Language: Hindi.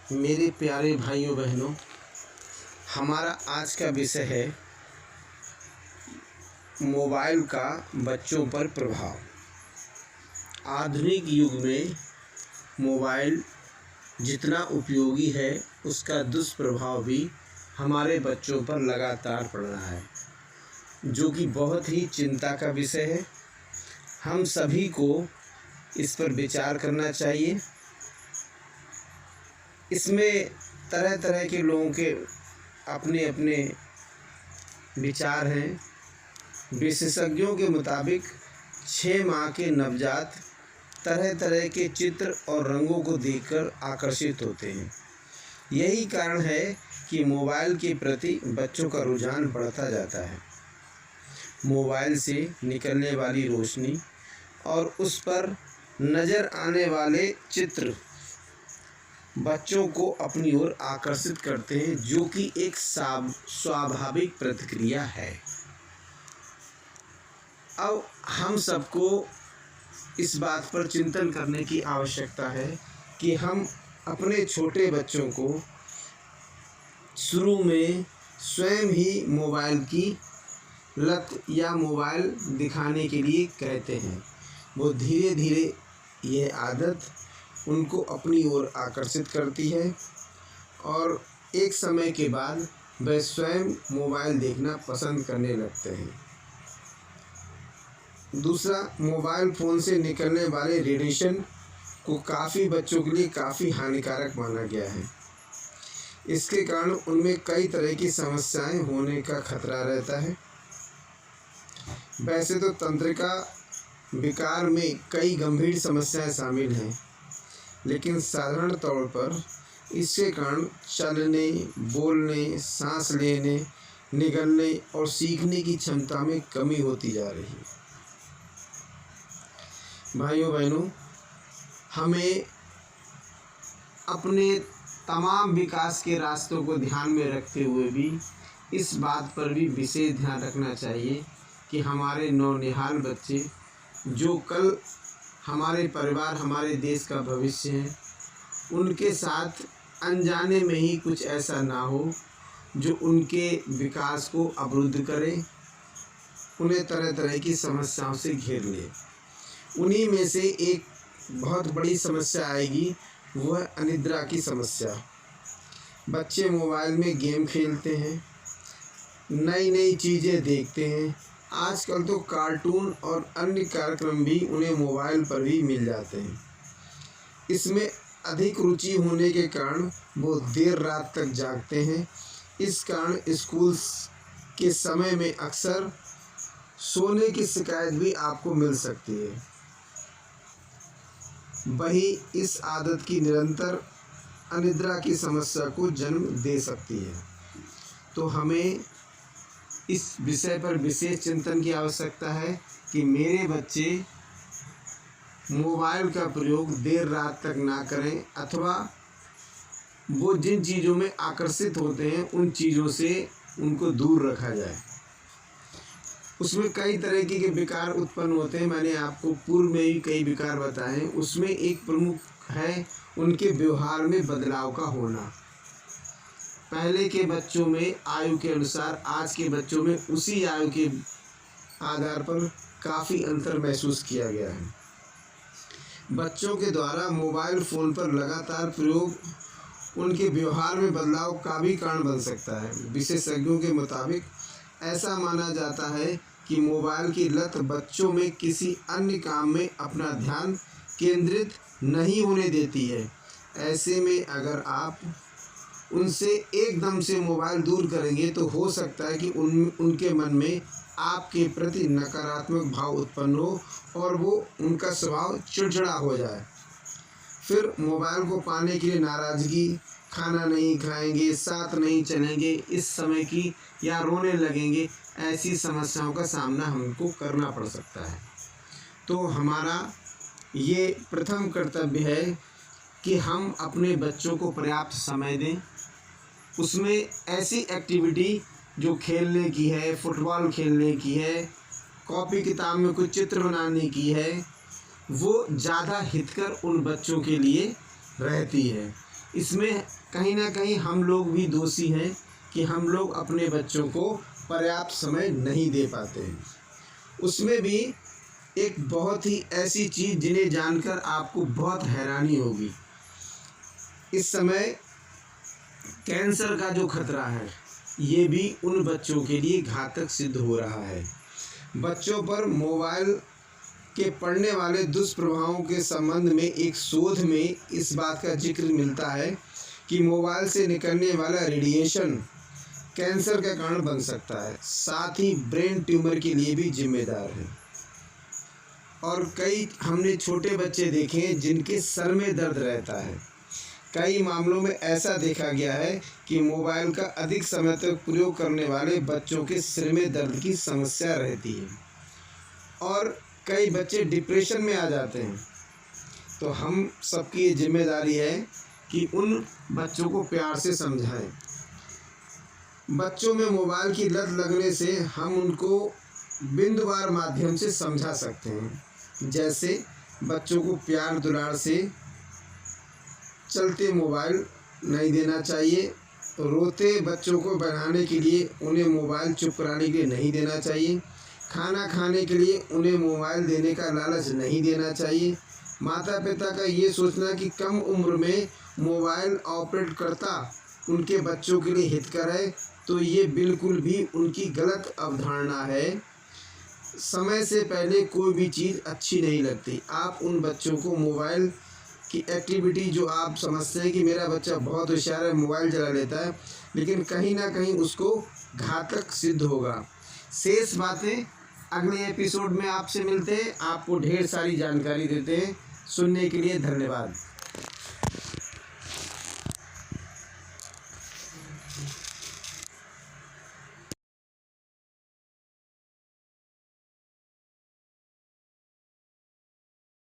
मेरे प्यारे भाइयों बहनों, हमारा आज का विषय है मोबाइल का बच्चों पर प्रभाव। आधुनिक युग में मोबाइल जितना उपयोगी है, उसका दुष्प्रभाव भी हमारे बच्चों पर लगातार पड़ रहा है, जो कि बहुत ही चिंता का विषय है। हम सभी को इस पर विचार करना चाहिए। इसमें तरह तरह के लोगों के अपने अपने विचार हैं। विशेषज्ञों के मुताबिक 6 माह के नवजात तरह तरह के चित्र और रंगों को देखकर आकर्षित होते हैं। यही कारण है कि मोबाइल के प्रति बच्चों का रुझान बढ़ता जाता है। मोबाइल से निकलने वाली रोशनी और उस पर नज़र आने वाले चित्र बच्चों को अपनी ओर आकर्षित करते हैं, जो कि एक स्वाभाविक प्रतिक्रिया है। अब हम सबको इस बात पर चिंतन करने की आवश्यकता है कि हम अपने छोटे बच्चों को शुरू में स्वयं ही मोबाइल की लत या मोबाइल दिखाने के लिए कहते हैं। वो धीरे धीरे ये आदत उनको अपनी ओर आकर्षित करती है और एक समय के बाद वे स्वयं मोबाइल देखना पसंद करने लगते हैं। दूसरा, मोबाइल फ़ोन से निकलने वाले रेडिएशन को काफ़ी बच्चों के लिए काफ़ी हानिकारक माना गया है। इसके कारण उनमें कई तरह की समस्याएं होने का खतरा रहता है। वैसे तो तंत्रिका विकार में कई गंभीर समस्याएं शामिल हैं, लेकिन साधारण तौर पर इसके कारण चलने, बोलने, सांस लेने, निगलने और सीखने की क्षमता में कमी होती जा रही है। भाइयों बहनों, हमें अपने तमाम विकास के रास्तों को ध्यान में रखते हुए भी इस बात पर भी विशेष ध्यान रखना चाहिए कि हमारे नौनिहाल बच्चे, जो कल हमारे परिवार, हमारे देश का भविष्य है, उनके साथ अनजाने में ही कुछ ऐसा ना हो जो उनके विकास को अवरुद्ध करे, उन्हें तरह तरह की समस्याओं से घेर ले। उन्हीं में से एक बहुत बड़ी समस्या आएगी, वो है अनिद्रा की समस्या। बच्चे मोबाइल में गेम खेलते हैं, नई नई चीज़ें देखते हैं। आजकल तो कार्टून और अन्य कार्यक्रम भी उन्हें मोबाइल पर भी मिल जाते हैं। इसमें अधिक रुचि होने के कारण वो देर रात तक जागते हैं। इस कारण स्कूल के समय में अक्सर सोने की शिकायत भी आपको मिल सकती है। वही इस आदत की निरंतर अनिद्रा की समस्या को जन्म दे सकती है। तो हमें इस विषय पर विशेष चिंतन की आवश्यकता है कि मेरे बच्चे मोबाइल का प्रयोग देर रात तक ना करें, अथवा वो जिन चीज़ों में आकर्षित होते हैं उन चीज़ों से उनको दूर रखा जाए। उसमें कई तरह के विकार उत्पन्न होते हैं। मैंने आपको पूर्व में ही कई विकार बताए हैं। उसमें एक प्रमुख है उनके व्यवहार में बदलाव का होना। पहले के बच्चों में आयु के अनुसार आज के बच्चों में उसी आयु के आधार पर काफ़ी अंतर महसूस किया गया है। बच्चों के द्वारा मोबाइल फ़ोन पर लगातार प्रयोग उनके व्यवहार में बदलाव का भी कारण बन सकता है। विशेषज्ञों के मुताबिक ऐसा माना जाता है कि मोबाइल की लत बच्चों में किसी अन्य काम में अपना ध्यान केंद्रित नहीं होने देती है। ऐसे में अगर आप उनसे एकदम से मोबाइल दूर करेंगे तो हो सकता है कि उनके मन में आपके प्रति नकारात्मक भाव उत्पन्न हो और वो उनका स्वभाव चिड़चिड़ा हो जाए। फिर मोबाइल को पाने के लिए नाराज़गी, खाना नहीं खाएंगे, साथ नहीं चलेंगे इस समय की, या रोने लगेंगे। ऐसी समस्याओं का सामना हमको करना पड़ सकता है। तो हमारा ये प्रथम कर्तव्य है कि हम अपने बच्चों को पर्याप्त समय दें। उसमें ऐसी एक्टिविटी जो खेलने की है, फुटबॉल खेलने की है, कॉपी किताब में कुछ चित्र बनाने की है, वो ज़्यादा हितकर उन बच्चों के लिए रहती है। इसमें कहीं ना कहीं हम लोग भी दोषी हैं कि हम लोग अपने बच्चों को पर्याप्त समय नहीं दे पाते हैं। उसमें भी एक बहुत ही ऐसी चीज़ जिन्हें जानकर आपको बहुत हैरानी होगी, इस समय कैंसर का जो खतरा है ये भी उन बच्चों के लिए घातक सिद्ध हो रहा है। बच्चों पर मोबाइल के पड़ने वाले दुष्प्रभावों के संबंध में एक शोध में इस बात का जिक्र मिलता है कि मोबाइल से निकलने वाला रेडिएशन कैंसर का कारण बन सकता है, साथ ही ब्रेन ट्यूमर के लिए भी जिम्मेदार है। और कई हमने छोटे बच्चे देखे हैं जिनके सर में दर्द रहता है। कई मामलों में ऐसा देखा गया है कि मोबाइल का अधिक समय तक प्रयोग करने वाले बच्चों के सिर में दर्द की समस्या रहती है और कई बच्चे डिप्रेशन में आ जाते हैं। तो हम सबकी ये जिम्मेदारी है कि उन बच्चों को प्यार से समझाएं। बच्चों में मोबाइल की लत लगने से हम उनको बिंदुवार माध्यम से समझा सकते हैं, जैसे बच्चों को प्यार दुलार से चलते मोबाइल नहीं देना चाहिए, रोते बच्चों को बहलाने के लिए उन्हें मोबाइल चुप कराने के लिए नहीं देना चाहिए, खाना खाने के लिए उन्हें मोबाइल देने का लालच नहीं देना चाहिए। माता पिता का ये सोचना कि कम उम्र में मोबाइल ऑपरेट करता उनके बच्चों के लिए हितकर है, तो ये बिल्कुल भी उनकी गलत अवधारणा है। समय से पहले कोई भी चीज़ अच्छी नहीं लगती। आप उन बच्चों को मोबाइल की एक्टिविटी जो आप समझते हैं कि मेरा बच्चा बहुत होशियार है, मोबाइल चला लेता है, लेकिन कहीं ना कहीं उसको घातक सिद्ध होगा। शेष बातें अगले एपिसोड में आपसे मिलते हैं, आपको ढेर सारी जानकारी देते हैं। सुनने के लिए धन्यवाद।